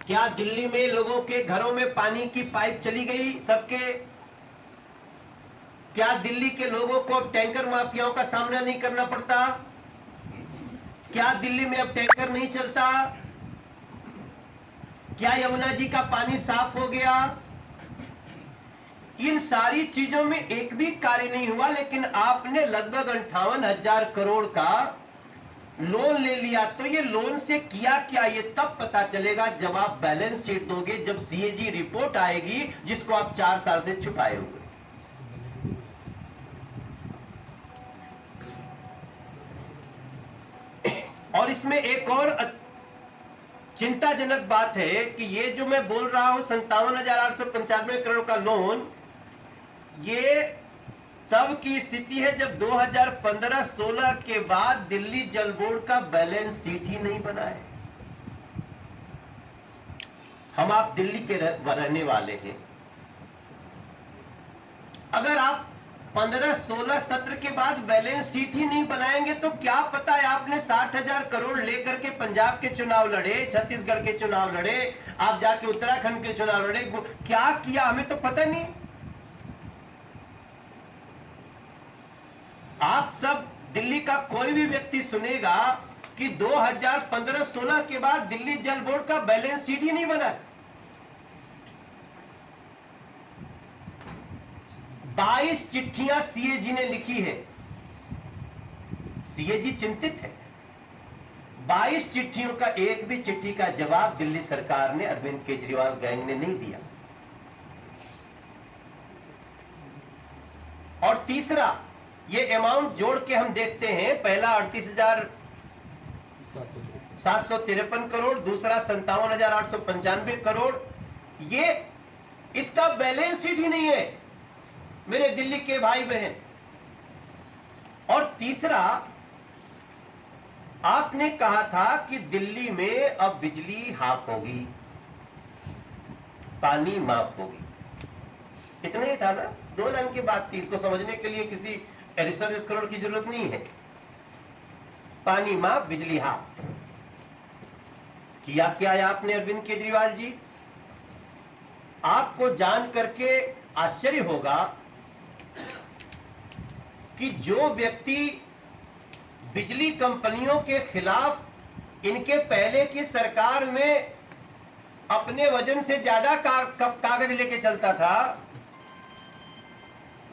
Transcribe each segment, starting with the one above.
क्या दिल्ली में लोगों के घरों में पानी की पाइप चली गई सबके? क्या दिल्ली के लोगों को टैंकर माफियाओं का सामना नहीं करना पड़ता? क्या दिल्ली में अब टैंकर नहीं चलता? क्या यमुना जी का पानी साफ हो गया? इन सारी चीजों में एक भी कार्य नहीं हुआ, लेकिन आपने लगभग 58,000 करोड़ का लोन ले लिया। तो ये लोन से किया क्या, ये तब पता चलेगा जब आप बैलेंस शीट दोगे, जब सीएजी रिपोर्ट आएगी जिसको आप 4 साल से छुपाए हुए। और इसमें एक और चिंताजनक बात है कि ये जो मैं बोल रहा हूं 57,895 करोड़ का लोन, ये तब की स्थिति है जब 2015-16 के बाद दिल्ली जल बोर्ड का बैलेंस शीट ही नहीं बना है। हम आप दिल्ली के रहने वाले हैं। अगर आप 15-16 सत्र के बाद बैलेंस शीट ही नहीं बनाएंगे तो क्या पता है, आपने 60,000 करोड़ लेकर के पंजाब के चुनाव लड़े, छत्तीसगढ़ के चुनाव लड़े, आप जाके उत्तराखंड के चुनाव लड़े, क्या किया हमें तो पता नहीं। आप सब दिल्ली का कोई भी व्यक्ति सुनेगा कि 2015-16 के बाद दिल्ली जल बोर्ड का बैलेंस शीट ही नहीं बना। 22 चिट्ठियां सीएजी ने लिखी है। सीएजी चिंतित है। 22 चिट्ठियों का एक भी चिट्ठी का जवाब दिल्ली सरकार ने, अरविंद केजरीवाल गैंग ने नहीं दिया। और तीसरा, ये अमाउंट जोड़ के हम देखते हैं, पहला 38,753 करोड़, दूसरा 57,895 करोड़, ये इसका बैलेंस शीट ही नहीं है मेरे दिल्ली के भाई बहन। और तीसरा, आपने कहा था कि दिल्ली में अब बिजली हाफ होगी, पानी माफ होगी, इतना ही था ना। 2 लाइन की बात थी, इसको समझने के लिए किसी रिसर्च स्कॉलर की जरूरत नहीं है। पानी माफ, बिजली हाफ। किया क्या है आपने अरविंद केजरीवाल जी? आपको जान करके आश्चर्य होगा कि जो व्यक्ति बिजली कंपनियों के खिलाफ इनके पहले की सरकार में अपने वजन से ज्यादा कागज लेके चलता था,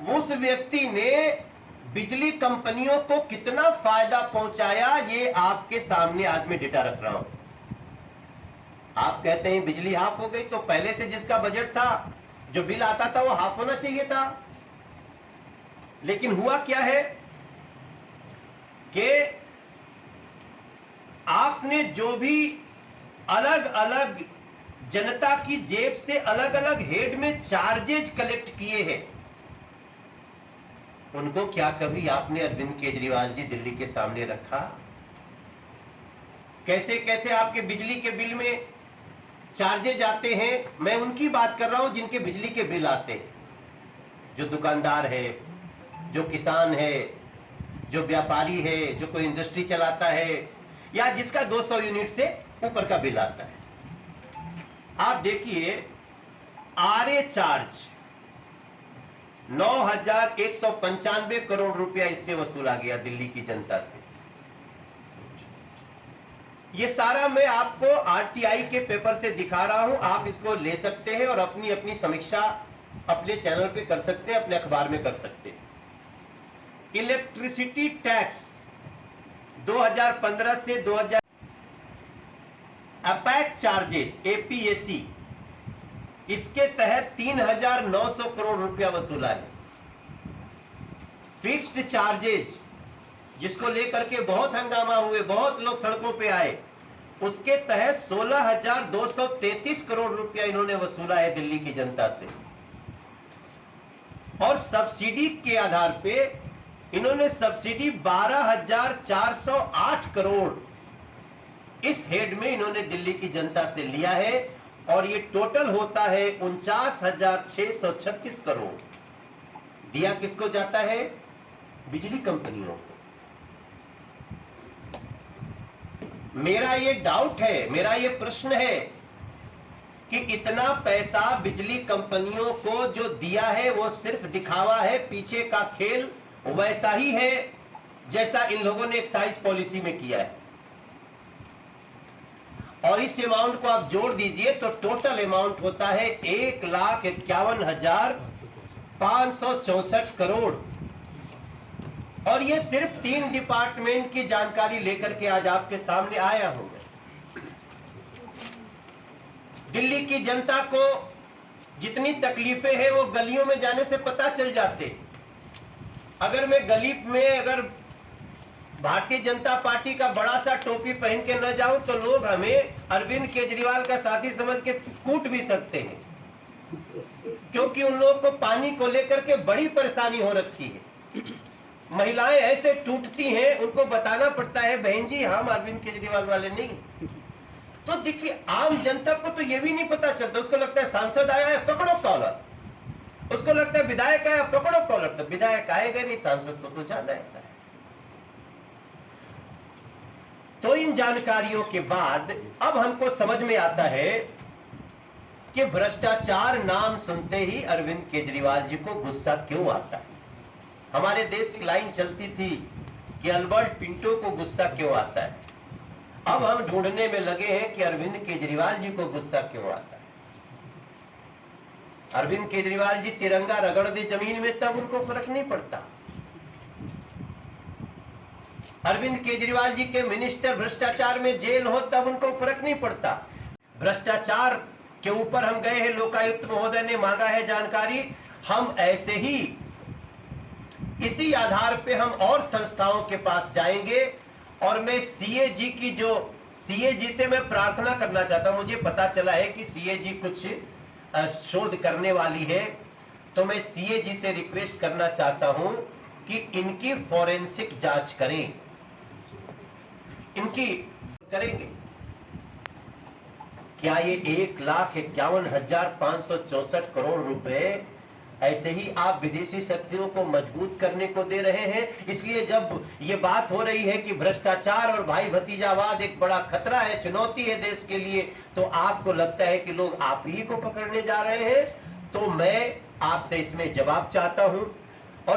उस व्यक्ति ने बिजली कंपनियों को कितना फायदा पहुंचाया, ये आपके सामने आज मैं डेटा रख रहा हूं। आप कहते हैं बिजली हाफ हो गई, तो पहले से जिसका बजट था, जो बिल आता था, वो हाफ होना चाहिए था। लेकिन हुआ क्या है कि आपने जो भी अलग अलग जनता की जेब से अलग अलग हेड में चार्जेज कलेक्ट किए हैं, उनको क्या कभी आपने अरविंद केजरीवाल जी दिल्ली के सामने रखा? कैसे कैसे आपके बिजली के बिल में चार्जेज आते हैं, मैं उनकी बात कर रहा हूं जिनके बिजली के बिल आते हैं। जो दुकानदार है, जो किसान है, जो व्यापारी है, जो कोई इंडस्ट्री चलाता है, या जिसका 200 यूनिट से ऊपर का बिल आता है। आप देखिए, आरए चार्ज 9,195 करोड़ रुपया इससे वसूला गया दिल्ली की जनता से। ये सारा मैं आपको आरटीआई के पेपर से दिखा रहा हूं, आप इसको ले सकते हैं और अपनी अपनी समीक्षा अपने चैनल पे कर सकते हैं, अपने अखबार में कर सकते हैं। इलेक्ट्रिसिटी टैक्स 2015 से 2000, अपैक चार्जेज एपीएसी, इसके तहत 3,900 करोड़ रुपया वसूला है। फिक्स्ड चार्जेज, जिसको लेकर के बहुत हंगामा हुए, बहुत लोग सड़कों पे आए, उसके तहत 16,233 करोड़ रुपया इन्होंने वसूला है दिल्ली की जनता से। और सब्सिडी के आधार पे इन्होंने सब्सिडी 12,408 करोड़ इस हेड में इन्होंने दिल्ली की जनता से लिया है, और ये टोटल होता है 49,636 करोड़। दिया किसको जाता है? बिजली कंपनियों को। मेरा ये डाउट है, मेरा ये प्रश्न है कि इतना पैसा बिजली कंपनियों को जो दिया है वो सिर्फ दिखावा है, पीछे का खेल वैसा ही है जैसा इन लोगों ने एक्साइज पॉलिसी में किया है। और इस अमाउंट को आप जोड़ दीजिए तो टोटल अमाउंट होता है 1,51,564 करोड़। और ये सिर्फ 3 डिपार्टमेंट की जानकारी लेकर के आज आपके सामने आया हूं। दिल्ली की जनता को जितनी तकलीफें हैं वो गलियों में जाने से पता चल जाते। अगर मैं गली में अगर भारतीय जनता पार्टी का बड़ा सा टोपी पहन के न जाऊं तो लोग हमें अरविंद केजरीवाल का साथी समझ के कूट भी सकते हैं, क्योंकि उन लोगों को पानी को लेकर के बड़ी परेशानी हो रखी है। महिलाएं ऐसे टूटती हैं, उनको बताना पड़ता है बहन जी हम अरविंद केजरीवाल वाले नहीं। तो देखिए आम जनता को तो ये भी नहीं पता चलता, उसको लगता है सांसद आया है पकड़ो कॉलर, उसको लगता है विधायक आया पकड़ो कॉलर, तो विधायक आएगा नहीं, सांसद को तो जाना ऐसा है। तो इन जानकारियों के बाद अब हमको समझ में आता है कि भ्रष्टाचार नाम सुनते ही अरविंद केजरीवाल जी को गुस्सा क्यों आता है। हमारे देश की लाइन चलती थी कि अल्बर्ट पिंटो को गुस्सा क्यों आता है। अब हम ढूंढने में लगे हैं कि अरविंद केजरीवाल जी को गुस्सा क्यों आता है। अरविंद केजरीवाल जी तिरंगा रगड़ दे जमीन में तब उनको फर्क नहीं पड़ता। अरविंद केजरीवाल जी के मिनिस्टर भ्रष्टाचार में जेल हो तब उनको फर्क नहीं पड़ता। भ्रष्टाचार के ऊपर हम गए हैं, लोकायुक्त महोदय ने मांगा है जानकारी, हम ऐसे ही इसी आधार पे हम और संस्थाओं के पास जाएंगे। और मैं सीएजी की जो सीएजी से मैं प्रार्थना करना चाहता हूं, मुझे पता चला है कि सीएजी कुछ शोध करने वाली है, तो मैं सीएजी से रिक्वेस्ट करना चाहता हूं कि इनकी फॉरेंसिक जांच करें, इनकी करेंगे क्या ये 1,51,564 करोड़ रुपए ऐसे ही आप विदेशी शक्तियों को मजबूत करने को दे रहे हैं। इसलिए जब ये बात हो रही है कि भ्रष्टाचार और भाई भतीजावाद एक बड़ा खतरा है, चुनौती है देश के लिए, तो आपको लगता है कि लोग आप ही को पकड़ने जा रहे हैं। तो मैं आपसे इसमें जवाब चाहता हूं